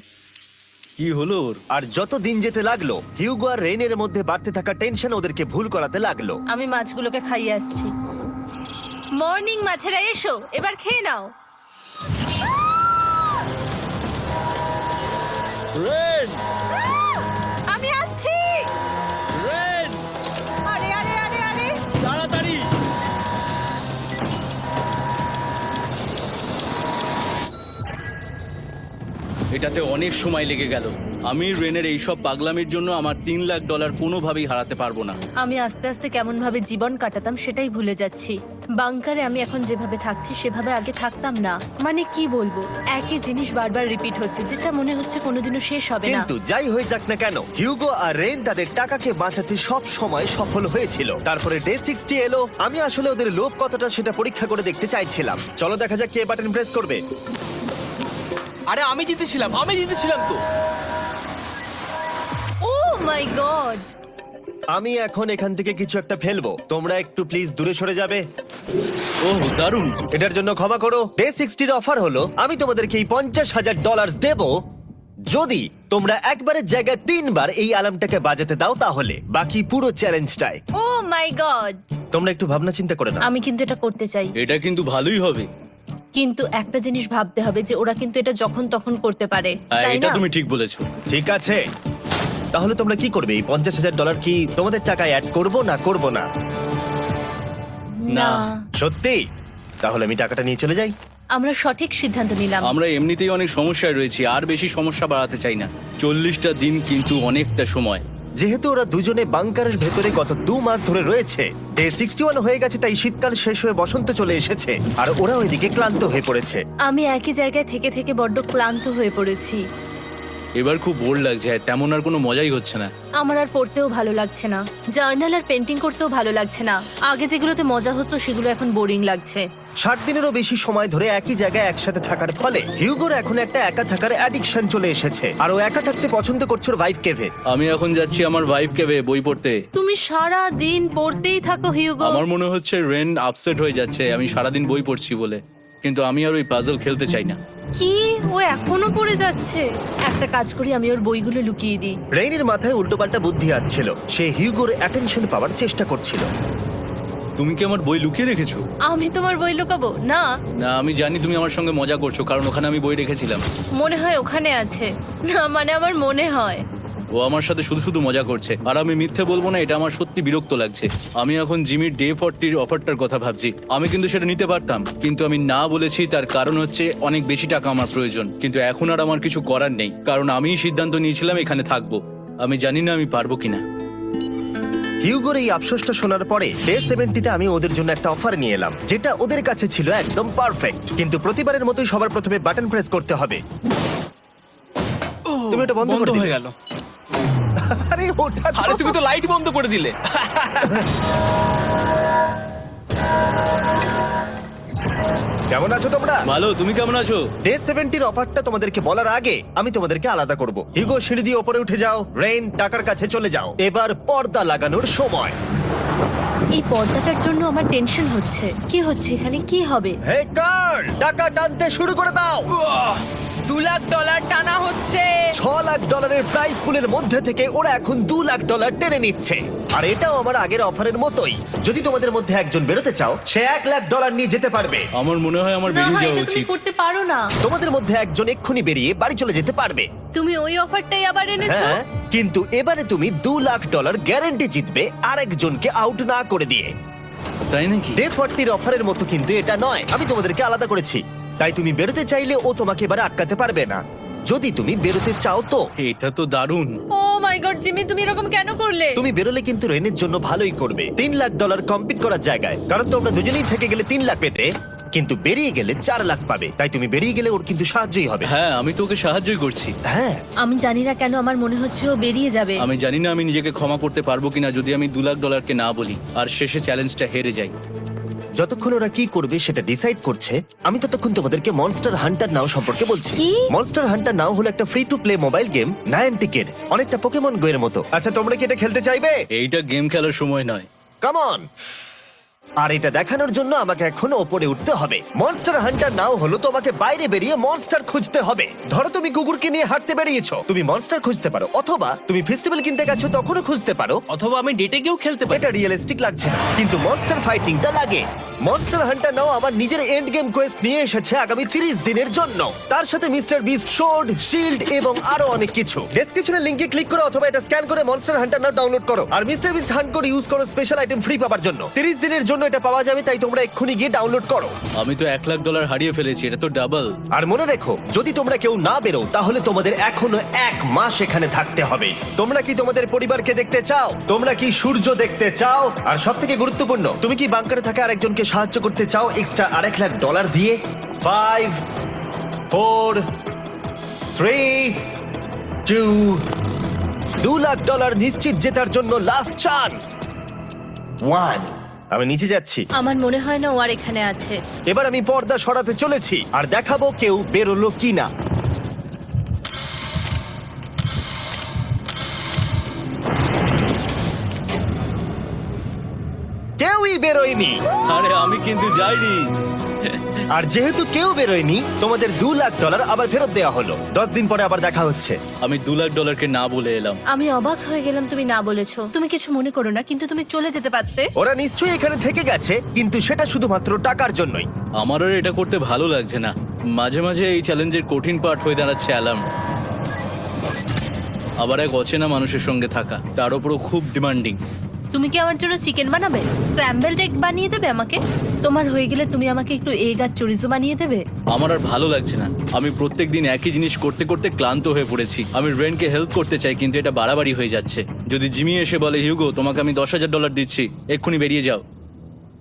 কি হলো ওর? আর যত দিন যেতে লাগলো, হিউগো আর রেনের মধ্যে বাড়তে থাকা টেনশন ওদেরকে ভুল করাতে লাগলো। আমি মাছগুলোকে খাইয়ে আসছি। মর্নিং মাছেরা, এসো এবার খেয়ে নাও। রেন, আমি আসছি। রেন, আরে আরে আরে আরে, তাড়াতাড়ি! এটাতে অনেক সময় লেগে গেল। আমি রেনের এইসব পাগলামির জন্য আমার $3,00,000 কোনোভাবেই হারাতে পারবো না। আমি আস্তে আস্তে কেমন ভাবে জীবন কাটাতাম সেটাই ভুলে যাচ্ছি। বাংকারে আমি এখন যেভাবে থাকছি সেভাবে আগে থাকতাম না। মানে কি বলবো, একই জিনিস বারবার রিপিট হচ্ছে, যেটা মনে হচ্ছে কোনোদিনও শেষ হবে না। কিন্তু যাই হয়ে যাক না কেন, হিউগো আর রেন তাদের টাকাকে বাঁচাতে সব সময় সফল হয়েছিল। তারপরে ডে 60 এলো। আমি আসলে ওদের লোভ কতটা সেটা পরীক্ষা করে দেখতে চাইছিলাম। চলো দেখা যাক কে বাটন প্রেস করবে। আরে আমি জিতেছিলাম তো। ও মাই গড! আমি এখন এখান থেকে কিছু একটা ফেলবো। তোমরা একটু প্লিজ দূরে সরে যাবে। ওহ দারুণ। এটার জন্য ক্ষমা করো। ডে 60 অফার হলো আমি তোমাদেরকে এই $50,000 দেব যদি তোমরা একবারের জায়গায় 3 বার এই অ্যালার্মটাকে বাজাতে দাও, তাহলে বাকি পুরো চ্যালেঞ্জটাই। ও মাই গড! তোমরা একটু ভাবনা চিন্তা করে নাও। আমি কিন্তু এটা করতে চাই, এটা কিন্তু ভালোই হবে। কিন্তু একটা জিনিস ভাবতে হবে যে ওরা কিন্তু এটা যখন তখন করতে পারে, হ্যাঁ, তাই এটা না? তুমি ঠিক বলেছো। ঠিক আছে, তাহলে তোমরা কি করবে? এই $50,000 কি তোমাদের টাকায় অ্যাড করবো না করবো না? না, সত্যি? তাহলে আমি টাকাটা নিয়ে চলে যাই। আমরা সঠিক সিদ্ধান্ত নিলাম। আমরা এমনিতেই অনেক সমস্যায় রয়েছি, আর বেশি সমস্যা বাড়াতে চাই না। 40টা দিন কিন্তু অনেকটা সময়। যেহেতু ওরা দুজনে বাংকারের ভেতরে গত 2 মাস ধরে রয়েছে, ডে 61 হয়ে গেছে, তাই শীতকাল শেষ হয়ে বসন্ত চলে এসেছে, আর ওরা ওইদিকে ক্লান্ত হয়ে পড়েছে। আমি একই জায়গায় থেকে থেকে বড্ড ক্লান্ত হয়ে পড়েছি। এবার খুব বোর লাগছে, তেমন আর কোনো মজাই হচ্ছে না। আমার আর পড়তেও ভালো লাগছে না, জার্নাল আর পেন্টিং করতেও ভালো লাগছে না। আগে যেগুলোতে মজা হতো সেগুলো এখন বোরিং লাগছে। 60 দিনেরও বেশি সময় ধরে একই জায়গায় একসাথে থাকার ফলে হিউগোর এখন একটা একা থাকার অ্যাডিকশন চলে এসেছে, আর ও একা থাকতে পছন্দ করছে ওর ভাইফ কেভে। আমি এখন যাচ্ছি আমার ওয়াইফ কেবে বই পড়তে। তুমি সারা দিন পড়তেই থাকো হিউগো। আমার মনে হচ্ছে রেন আপসেট হয়ে যাচ্ছে আমি সারাদিন বই পড়ছি বলে, কিন্তু আমি আর ওই পাজল খেলতে চাই না। কি, ও এখনো পড়ে যাচ্ছে? একটা কাজ করি, আমি ওর বইগুলো লুকিয়ে দিই। রেইনের মাথায় উল্টোপাল্টা বুদ্ধি আসছিল। সে হিউগোর অ্যাটেনশন পাওয়ার চেষ্টা করছিল। তুমি কি আমার বই লুকিয়ে রেখেছো? আমি তোমার বই লুকাবো না? না, আমি জানি তুমি আমার সঙ্গে মজা করছো, কারণ ওখানে আমি বই রেখেছিলাম। মনে হয় ওখানে আছে। না মানে আমার মনে হয়। ও আমার সাথে শুধু শুধু মজা করছে, আর আমি মিথ্যে বলবো না, এটা আমার সত্যি বিরক্ত লাগছে। আমি এখন জিমির ডে 40 অফারটার কথা ভাবছি। আমি কিন্তু সেটা নিতে পারতাম, কিন্তু আমি না বলেছি, তার কারণ হচ্ছে অনেক বেশি টাকা আমার প্রয়োজন। কিন্তু এখন আর আমার কিছু করার নেই, কারণ আমিই সিদ্ধান্ত নিয়েছিলাম এখানে থাকবো। আমি জানি না আমি পারবো কিনা। হিউগোর এই আফসোসটা শোনার পরে ডে 70-তে আমি ওদের জন্য একটা অফার নিয়ে এলাম, যেটা ওদের কাছে ছিল একদম পারফেক্ট। কিন্তু প্রতিবারের মতোই সবার প্রথমে বাটন প্রেস করতে হবে। তুমি ওটা বন্ধ করে বন্ধ দিলে। হয়ে গেল। আরে ওটা আরে তুমি তো লাইট বন্ধ করে দিলে। কেমন আছো তোমরা? ভালো, তুমি কেমন আছো? ডে 70-র অফারটা তোমাদেরকে বলার আগে আমি তোমাদেরকে আলাদা করব। হিউগো, সিঁড়ি দিয়ে ওপরে উঠে যাও। রেইন, টাকার কাছে চলে যাও। এবার পর্দা লাগানোর সময়। এই পর্দাটার জন্য আমার টেনশন হচ্ছে। কি হচ্ছে এখানে? কি হবে? হে কার্ল, টাকা টানতে শুরু করে দাও। $2 লাখ টানা হচ্ছে। $6 লাখ প্রাইস পুলের মধ্যে থেকে ওরা এখন $2 লাখ টেনে নিচ্ছে। আর এটাও আমার আগের অফারের মতোই। যদি তোমাদের মধ্যে একজন বেরোতে চাও, সে $1 লাখ নিয়ে যেতে পারবে। আমার মনে হয় আমার না বেরিয়ে হয় যাওয়া এটা তুমি উচিত। করতে পারো না। তোমাদের মধ্যে একজন এক্ষুনি বেরিয়ে বাড়ি চলে যেতে পারবে। তুমি ওই অফারটাই আবার এনেছো। হ্যাঁ, কিন্তু এবারে তুমি $2 লাখ গ্যারান্টি জিতবে আরেকজনকে আউট না করে দিয়ে। তাই নাকি? ডে 40-র অফারের মতো কিন্তু এটা নয়। আমি তোমাদেরকে আলাদা করেছি, তাই তুমি বেরোতে চাইলে ও তোমাকে এবারে আটকাতে পারবে না। যদি তুমি বেরোতে চাও তো। এটা তো দারুণ। ও মাই গড জিমি, তুমি এরকম কেন করলে? তুমি বেরোলে কিন্তু রেনের জন্য ভালোই করবে। $3 লাখ কম্পিট করার জায়গায়, কারণ তোমরা দুজনেই থেকে গেলে 3 লাখ পেতে, কিন্তু বেরিয়ে গেলে 4 লাখ পাবে। তাই তুমি বেরিয়ে গেলে ওর কিন্তু সাহায্যই হবে। হ্যাঁ, আমি তোকে সাহায্যই করছি। হ্যাঁ, আমি জানি না কেন আমার মনে হচ্ছে ও বেরিয়ে যাবে। আমি জানি না আমি নিজেকে ক্ষমা করতে পারবো কিনা যদি আমি $2 লাখ না বলি আর শেষে চ্যালেঞ্জটা হেরে যাই। যতক্ষণ ওরা কি করবে সেটা ডিসাইড করছে, আমি ততক্ষণ তোমাদেরকে মনস্টার হান্টার নাও সম্পর্কে বলছি। কি? মনস্টার হান্টার নাও হলো একটা free to play mobile game, নায়ান্টিকের, অনেকটা পোকেমন গো এর মতো। আচ্ছা, তোমরা কি এটা খেলতে চাইবে? এইটা গেম খেলার সময় নয়। Come on. আর এটা দেখানোর জন্য আমাকে এখন ওপরে উঠতে হবে। মনস্টার হান্টার নাও হলো তোমাকে বাইরে বেরিয়ে মনস্টার খুঁজতে হবে। ধরো তুমি কুকুরকে নিয়ে হাঁটতে বেরিয়েছো, তুমি মনস্টার খুঁজতে পারো, অথবা তুমি ফেস্টিভ্যাল কিনতে গেছো তখনও খুঁজতে পারো। অথবা আমি ডেটে গিয়েও খেলতে পারি। এটা রিয়েলিস্টিক লাগছে না, কিন্তু মনস্টার ফাইটিংটা লাগে। মনস্টার হান্টার নাও আমার নিজের এন্ড গেম কোয়েস্ট নিয়ে এসেছে আগামী 30 দিনের জন্য। তার সাথে মিস্টার বিস্ট সোর্ড, শিল্ড এবং আরো অনেক কিছু। ডেসক্রিপশনের লিংকে ক্লিক করো অথবা এটা স্ক্যান করে মনস্টার হান্টার নাও ডাউনলোড করো। আর Mister Beast hunt code use করো স্পেশাল আইটেম ফ্রি পাওয়ার জন্য। 30 দিনের জন্য এটা পাওয়া যাবে, তাই তোমরা এক্ষুনি গিয়ে ডাউনলোড করো। আমি তো $1 লাখ হারিয়ে ফেলেছি, এটা তো ডাবল। আর মনে রেখো, যদি তোমরা কেউ না বেরো তাহলে তোমাদের এখনো 1 মাস এখানে থাকতে হবে। তোমরা কি তোমাদের পরিবারকে দেখতে চাও? তোমরা কি সূর্য দেখতে চাও? আর সবথেকে গুরুত্বপূর্ণ, তুমি কি বাংকারে থাকা আরেকজনকে সাহায্য করতে চাও এক্সট্রা $1 লাখ দিয়ে? 5 4 3 2 $2 লাখ নিশ্চিত জেতার জন্য লাস্ট চান্স 1। আমি নিচে যাচ্ছি। আমার মনে হয় না ও আর এখানে আছে। এবার আমি পর্দা সরাতে চলেছি আর দেখাবো কেউ বেরোলো কিনা। কেউই বেরোয়নি। আরে আমি কিন্তু যাইনি। আর যেহেতু কেউ বেরোয়নি, তোমাদের $2 লাখ আবার ফেরত দেওয়া হলো। 10 দিন পরে আবার দেখা হচ্ছে। আমি $2 লাখ না বলে এলাম। আমি অবাক হয়ে গেলাম তুমি না বলেছো। তুমি কিছু মনে করো না, কিন্তু তুমি চলে যেতে পারতে। ওরা নিশ্চয়ই এখানে থেকে গেছে, কিন্তু সেটা শুধুমাত্র টাকার জন্যই। আমার আর এটা করতে ভালো লাগছে না। মাঝে মাঝে এই চ্যালেঞ্জের কঠিন পার্ট হয়ে দাঁড়াচ্ছে অ্যালার্ম। আবার এক অচেনা মানুষের সঙ্গে থাকা, তার উপরও খুব ডিমান্ডিং। তুমি কি আমার জন্য চিকেন বানাবে? স্ক্র্যাম্বলড এগ বানিয়ে দেবে আমাকে? তোমার হয়ে গেলে তুমি আমাকে একটু এগ আর চরিজো বানিয়ে দেবে? আমার আর ভালো লাগছে না। আমি প্রত্যেকদিন একই জিনিস করতে করতে ক্লান্ত হয়ে পড়েছি। আমি রেনকে হেল্প করতে চাই, কিন্তু এটা বাড়াবাড়ি হয়ে যাচ্ছে। যদি জিমি এসে বলে, হিউগো তোমাকে আমি $10,000 দিচ্ছি, এক্ষুনি বেরিয়ে যাও,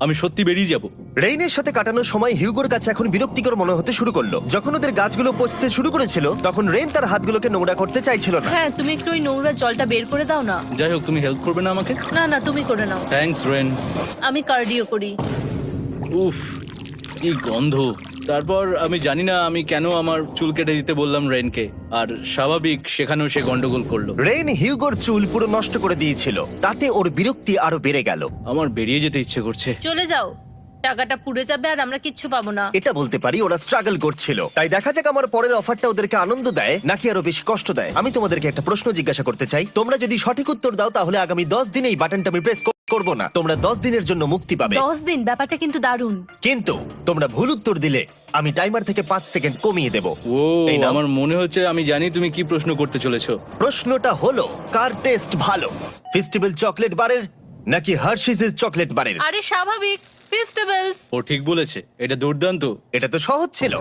আমি সত্যি বেরিয়ে যাব। রেইনের সাথে কাটানোর সময় হিউগোর কাছে এখন বিরক্তিকর মনে হতে শুরু করলো। যখন ওদের গাছগুলো পচতে শুরু করেছিল, তখন রেইন তার হাতগুলোকে নোংরা করতে চাইছিল না। হ্যাঁ, তুমি একটু ওই নোংরা জলটা বের করে দাও না। যাই হোক, তুমি হেল্প করবে না আমাকে? না না, তুমি করে নাও। Thanks Ren. আমি কার্ডিও করি। উফ, কি গন্ধ। তারপর আমি জানি না আমি কেন আমার চুল কেটে দিতে বললাম রেনকে, আর স্বাভাবিক সেখানেও সে গন্ডগোল করলো। রেইন হিউগোর চুল পুরো নষ্ট করে দিয়েছিল, তাতে ওর বিরক্তি আরো বেড়ে গেল। আমার বেরিয়ে যেতে ইচ্ছে করছে। চলে যাও, টাকাটা পুড়ে যাবে আর আমরা কিচ্ছু পাবো না। এটা বলতে পারি ওরা স্ট্রাগল করছিল। তাই দেখা যাক আমার পরের অফারটা ওদেরকে আনন্দ দেয় নাকি আরো বেশি কষ্ট দেয়। আমি তোমাদেরকে একটা প্রশ্ন জিজ্ঞাসা করতে চাই, তোমরা যদি সঠিক উত্তর দাও তাহলে আগামী 10 দিনে এই বাটনটা আমি প্রেস করব না, তোমরা 10 দিনের জন্য মুক্তি পাবে। 10 দিন, ব্যাপারটা কিন্তু দারুণ। কিন্তু তোমরা ভুল উত্তর দিলে আমি টাইমার থেকে 5 সেকেন্ড কমিয়ে দেব। ও এই নাও। আমার মনে হচ্ছে আমি জানি তুমি কি প্রশ্ন করতে চলেছো। প্রশ্নটা হলো, কার টেস্ট ভালো, ফেস্টিভ্যাল চকলেট বারের নাকি হার্শিসের চকলেট বারের? আরে স্বাভাবিক, ফেস্টিভ্যালস। ও ঠিক বলেছে, এটা দুর্দান্ত। এটা তো সহজ ছিল।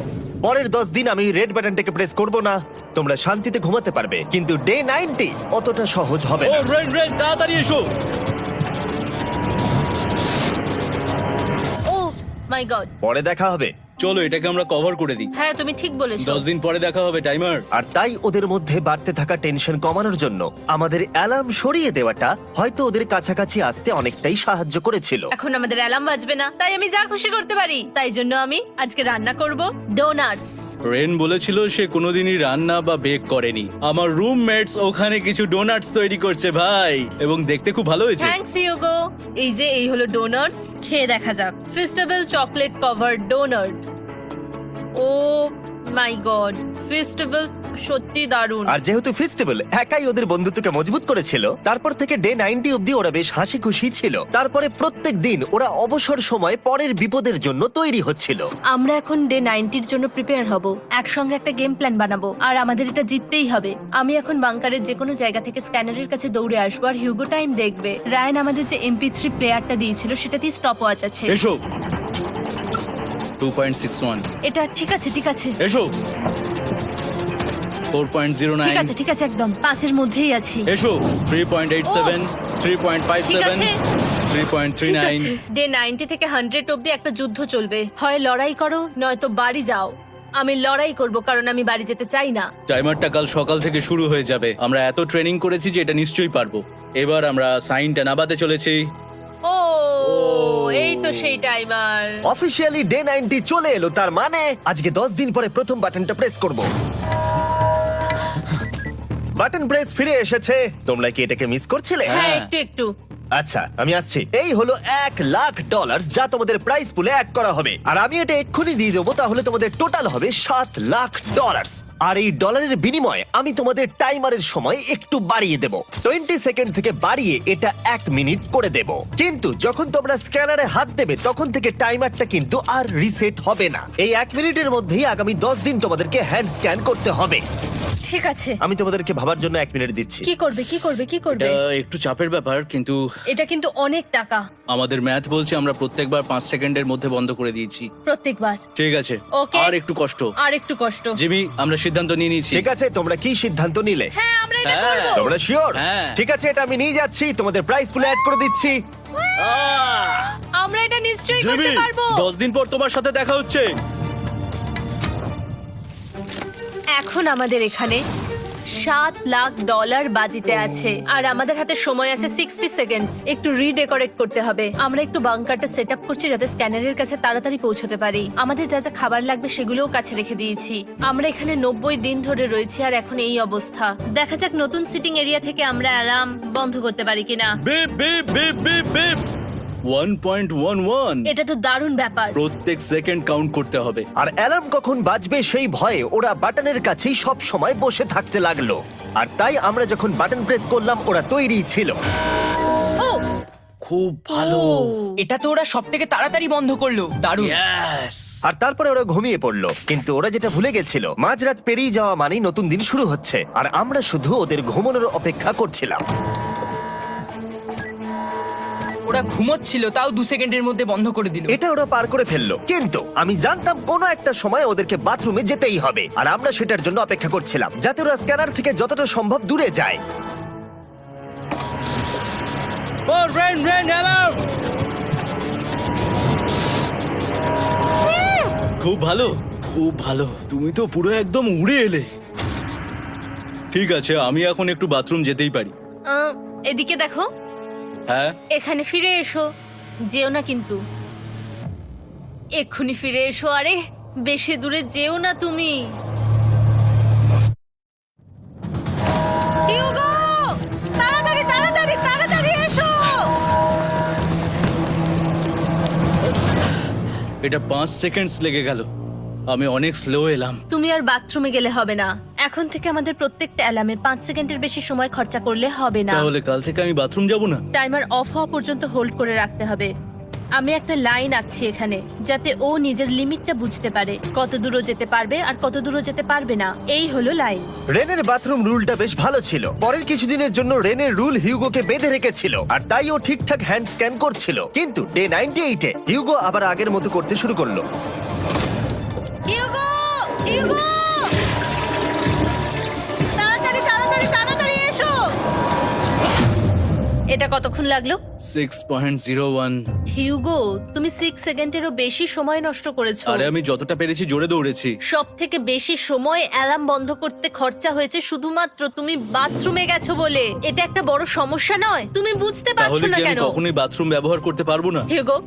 পরের 10 দিন আমি রেড বাটনটাকে প্রেস করব না, তোমরা শান্তিতে ঘুমাতে পারবে। কিন্তু ডে 90 অতটা সহজ হবে ও না। রেন রেন তাড়াতাড়ি এসো। ও মাই গড। পরে দেখা হবে। চলো এটাকে আমরা কভার করে দিই। হ্যাঁ, তুমি ঠিক বলেছো। 10 দিন পরে দেখা হবে টাইমার। আর তাই ওদের মধ্যে বাড়তে থাকা টেনশন কমানোর জন্য আমাদের অ্যালার্ম সরিয়ে দেওয়াটা হয়তো ওদের কাছাকাছি আসতে অনেকটাই সাহায্য করেছিল। এখন আমাদের অ্যালার্ম বাজবে না, তাই আমি যা খুশি করতে পারি। তাই জন্য আমি আজকে রান্না করব ডোনাটস। রেন বলেছিল সে কোনোদিনই রান্না বা বেক করেনি। আমার রুমমেটস ওখানে কিছু ডোনাটস তৈরি করছে ভাই, এবং দেখতে খুব ভালো হয়েছে। Thanks Hugo. এই হলো ডোনাটস, খেয়ে দেখা যাক। Festival chocolate covered donut. Oh my god, festival সত্যি দারুণ। আর যেহেতু ফেস্টিভ্যাল একাই ওদের বন্ধুত্বকে মজবুত করেছিল, তারপর থেকে ডে 90 অব্দি ওরা বেশ হাসি খুশি ছিল। তারপরে প্রত্যেক দিন ওরা অবসর সময় পরের বিপদের জন্য তৈরি হচ্ছিল। আমরা এখন ডে 90-র জন্য প্রিপেয়ার হব। একসঙ্গে একটা গেম প্ল্যান বানাবো, আর আমাদের এটা জিততেই হবে। আমি এখন বাংকারের যে কোনো জায়গা থেকে স্ক্যানারের কাছে দৌড়ে আসবো, আর হিউগো টাইম দেখবে। রায়ান আমাদের যে MP3 প্লেয়ারটা দিয়েছিল সেটাতেই স্টপ ওয়াচ আছে। এসো 2.61। এটা ঠিক আছে, ঠিক আছে, এসো ঠিক 4.09। আছে, ঠিক আছে, একদম 5-এর মধ্যেই আছি। এসো 3.87, ঠিক 3.57, আছে। 3.39। ডে 90 থেকে 100 অব্দি একটা যুদ্ধ চলবে। হয় লড়াই করো, নয়তো বাড়ি যাও। আমি লড়াই করব, কারণ আমি বাড়ি যেতে চাই না। টাইমারটা কাল সকাল থেকে শুরু হয়ে যাবে। আমরা এত ট্রেনিং করেছি যে এটা নিশ্চয়ই পারবো। এবার আমরা সাইনটা নামাতে চলেছি। ও এই তো সেই টাইমার। অফিসিয়ালি ডে 90 চলে এলো, তার মানে আজকে 10 দিন পরে প্রথম বাটনটা প্রেস করব। বাটন প্রেস ফিরে এসেছে। তোমরা কি এটাকে মিস করছিলে? হ্যাঁ, একটু একটু। আচ্ছা, আমি আসছি। এই হলো $1,00,000 যা তোমাদের প্রাইস পুলে অ্যাড করা হবে। আর আমি এটা এক্ষুনি দিয়ে দেবো, তাহলে তোমাদের টোটাল হবে $7,00,000। আর এই ডলারের বিনিময়ে আমি তোমাদের টাইমারের সময় একটু বাড়িয়ে দেব। 20 সেকেন্ড থেকে বাড়িয়ে এটা 1 মিনিট করে দেব। কিন্তু যখন তোমরা স্ক্যানারে হাত দেবে তখন থেকে টাইমারটা কিন্তু আর রিসেট হবে না। এই 1 মিনিটের মধ্যেই আগামী 10 দিন তোমাদেরকে হ্যান্ড স্ক্যান করতে হবে। ঠিক আছে। আমি তোমাদেরকে ভাবার জন্য 1 মিনিট দিচ্ছি। কি করবে, কি করবে, কি করবে? এটা একটু চাপের ব্যাপার, কিন্তু এটা কিন্তু অনেক টাকা। আমাদের ম্যাথ বলছে আমরা প্রত্যেকবার 5 সেকেন্ডের মধ্যে বন্ধ করে দিয়েছি। প্রত্যেকবার। ঠিক আছে, Okay. আর একটু কষ্ট। আর একটু কষ্ট। জিমি, আমরা সিদ্ধান্ত নিয়ে নিয়েছি। ঠিক আছে, তোমরা কি সিদ্ধান্ত নিলে? হ্যাঁ, আমরা এটা হ্যাঁ। করব। তোমরা শিওর? হ্যাঁ। ঠিক আছে, এটা আমি নিয়ে যাচ্ছি, তোমাদের প্রাইস পুলে অ্যাড করে দিচ্ছি। আমরা এটা নিশ্চয়ই জিমি, করতে পারবো। 10 দিন পর তোমার সাথে দেখা হচ্ছে। এখন আমাদের এখানে $7,00,000 বাজিতে আছে, আর আমাদের হাতে সময় আছে 60 সেকেন্ডস। একটু রিডেকোরেট করতে হবে। আমরা একটু বাংকারটা সেট আপ করছি যাতে স্ক্যানারের কাছে তাড়াতাড়ি পৌঁছতে পারি। আমাদের যা যা খাবার লাগবে সেগুলোও কাছে রেখে দিয়েছি। আমরা এখানে 90 দিন ধরে রয়েছি, আর এখন এই অবস্থা। দেখা যাক নতুন সিটিং এরিয়া থেকে আমরা অ্যালার্ম বন্ধ করতে পারি কিনা। Beep beep beep beep beep 1.11। এটা তো দারুণ ব্যাপার। প্রত্যেক সেকেন্ড কাউন্ট করতে হবে। আর অ্যালার্ম কখন বাজবে সেই ভয়ে ওরা বাটনের কাছেই সব সময় বসে থাকতে লাগলো। আর তাই আমরা যখন বাটন প্রেস করলাম ওরা তৈরি ছিল। ও খুব ভালো। এটা তো ওরা সব থেকে তাড়াতাড়ি বন্ধ করলো। দারুণ। ইয়েস। আর তারপরে ওরা ঘুমিয়ে পড়লো। কিন্তু ওরা যেটা ভুলে গেছিল, মাঝরাত পেরিয়ে যাওয়া মানেই নতুন দিন শুরু হচ্ছে। আর আমরা শুধু ওদের ঘুমানোর অপেক্ষা করছিলাম। ওরা ঘুমোচ্ছিল, তাও 2 সেকেন্ডের মধ্যে বন্ধ করে দিল। এটা ওরা পার করে ফেললো। কিন্তু আমি জানতাম কোনো একটা সময় ওদেরকে বাথরুমে যেতেই হবে, আর আমরা সেটার জন্য অপেক্ষা করছিলাম যাতে ওরা স্ক্যানার থেকে যতটা সম্ভব দূরে যায়। ও রেন রেন অ্যালার্ম। খুব ভালো, খুব ভালো। তুমি তো পুরো একদম উড়ে এলে। ঠিক আছে, আমি এখন একটু বাথরুম যেতেই পারি। এদিকে দেখো। হ্যাঁ, এখানে ফিরে এসো। যেও না কিন্তু, এক্ষুনি ফিরে এসো। আরে বেশি দূরে যেও না তুমি। হিউগো, তাড়াতাড়ি তাড়াতাড়ি তাড়াতাড়ি এসো। এটা 5 সেকেন্ডস লেগে গেল। আমি অনেক স্লো এলাম। তুমি তুমি আর বাথরুমে গেলে হবে না। এখন থেকে আমাদের প্রত্যেকটা অ্যালার্মে 5 সেকেন্ডের বেশি সময় খরচা করলে হবে না। তাহলে কাল থেকে আমি বাথরুম যাব না? টাইমার অফ হওয়া পর্যন্ত হোল্ড করে রাখতে হবে। আমি একটা লাইন আঁকছি এখানে, যাতে ও নিজের লিমিটটা বুঝতে পারে, কত দূরও যেতে পারবে আর কত দূরও যেতে পারবে না। এই হলো লাইন। রেনের বাথরুম রুলটা বেশ ভালো ছিল। পরের কিছুদিনের জন্য রেনের রুল হিউগোকে বেঁধে রেখেছিল, আর তাই ও ঠিকঠাক হ্যান্ড স্ক্যান করছিল। কিন্তু ডে 98-এ হিউগো আবার আগের মতো করতে শুরু করলো। হিউগো, হিউগো, তাড়াতাড়ি তাড়াতাড়ি তাড়াতাড়ি এসো। এটা কতক্ষণ লাগলো? 6.01। হিউগো, তুমি 6 সেকেন্ডেরও বেশি সময় নষ্ট করেছো। আরে আমি যতটা পেরেছি জোরে দৌড়েছি। সব থেকে বেশি সময় অ্যালার্ম বন্ধ করতে খরচা হয়েছে শুধুমাত্র তুমি বাথরুমে গেছো বলে। এটা একটা বড় সমস্যা নয়? তুমি বুঝতে পারছো তাহলে না কি আমি কেন? কখনোই বাথরুম ব্যবহার করতে পারবো না? হিউগো,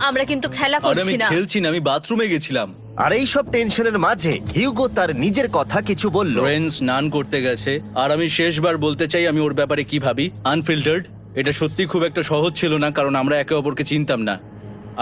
আমরা কিন্তু খেলা আরে আমি করছি না। খেলছি না, আমি বাথরুমে গেছিলাম। আর এই সব টেনশনের মাঝে হিউগো তার নিজের কথা কিছু বলল। রেন স্নান করতে গেছে, আর আমি শেষবার বলতে চাই আমি ওর ব্যাপারে কি ভাবি। আনফিল্টার্ড, এটা সত্যি খুব একটা সহজ ছিল না, কারণ আমরা একে অপরকে চিনতাম না।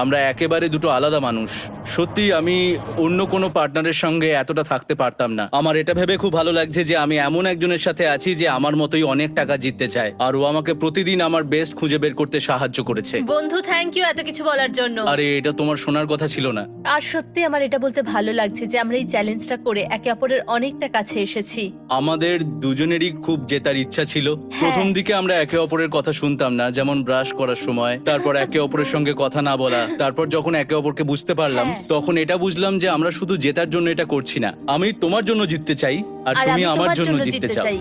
আমরা একেবারে দুটো আলাদা মানুষ। সত্যি আমি অন্য কোনো পার্টনারের সঙ্গে এতটা থাকতে পারতাম না। আমার এটা ভেবে খুব ভালো লাগছে যে আমি এমন একজনের সাথে আছি যে আমার মতোই অনেক টাকা জিততে চায়, আর ও আমাকে প্রতিদিন আমার বেস্ট খুঁজে বের করতে সাহায্য করেছে। বন্ধু, থ্যাংক ইউ এত কিছু বলার জন্য। আরে এটা তোমার শোনার কথা ছিল না। আর সত্যি আমার এটা বলতে ভালো লাগছে যে আমরা এই চ্যালেঞ্জটা করে একে অপরের অনেকটা কাছে এসেছি। আমাদের দুজনেরই খুব জেতার ইচ্ছা ছিল। প্রথম দিকে আমরা একে অপরের কথা শুনতাম না, যেমন ব্রাশ করার সময়, তারপর একে অপরের সঙ্গে কথা না বলা। তারপর যখন একে অপরকে বুঝতে পারলাম, তখন এটা বুঝলাম যে আমরা শুধু জেতার জন্য এটা করছি না। আমি তোমার জন্য জিততে চাই, আর আর তুমি আমি আমার তোমার জন্য জন্য জিততে জিততে চাও। চাই।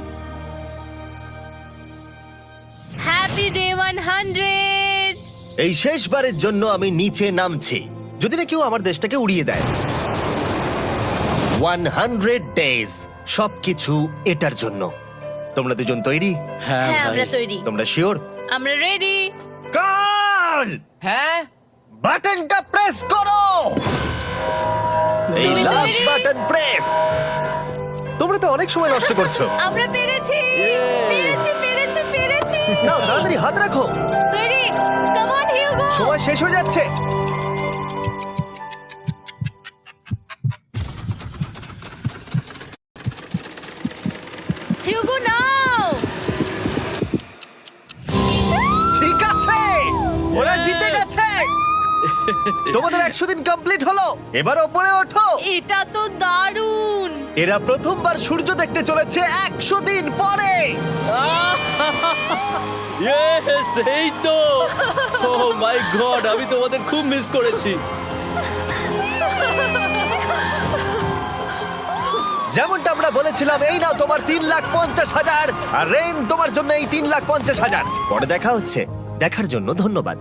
Happy day 100। এই শেষবারের জন্য আমি নিচে নামছি, যদি না কেউ আমার দেশটাকে উড়িয়ে দেয়। 100 ডেজ, সবকিছু এটার জন্য। তোমরা দুজন তৈরি? হ্যাঁ হ্যাঁ, ভাই। আমরা তৈরি। তোমরা শিওর? আমরা রেডি। কাল হ্যাঁ, বাটনটা প্রেস করো। এই তুমি লাস্ট তৈরি? Button press. তোমরা তো অনেক সময় নষ্ট করছো। আমরা পেরেছি, পেরেছি, পেরেছি, পেরেছি। নাও তাড়াতাড়ি হাত রাখো, তৈরি? Come on Hugo. সময় শেষ হয়ে যাচ্ছে। হিউগো নাও। ঠিক আছে, ওরা জিতে গেছে। তোমাদের 100 দিন কমপ্লিট হলো, এবার ওপরে ওঠো। এটা তো দারুণ। এরা প্রথমবার সূর্য দেখতে চলেছে 100 দিন পরে। Yes, এই তো। Oh my God, আমি তোমাদের খুব মিস করেছি। যেমনটা আমরা বলেছিলাম, এই নাও তোমার 3,50,000, আর রেন তোমার জন্য এই 3,50,000। পরে দেখা হচ্ছে, দেখার জন্য ধন্যবাদ।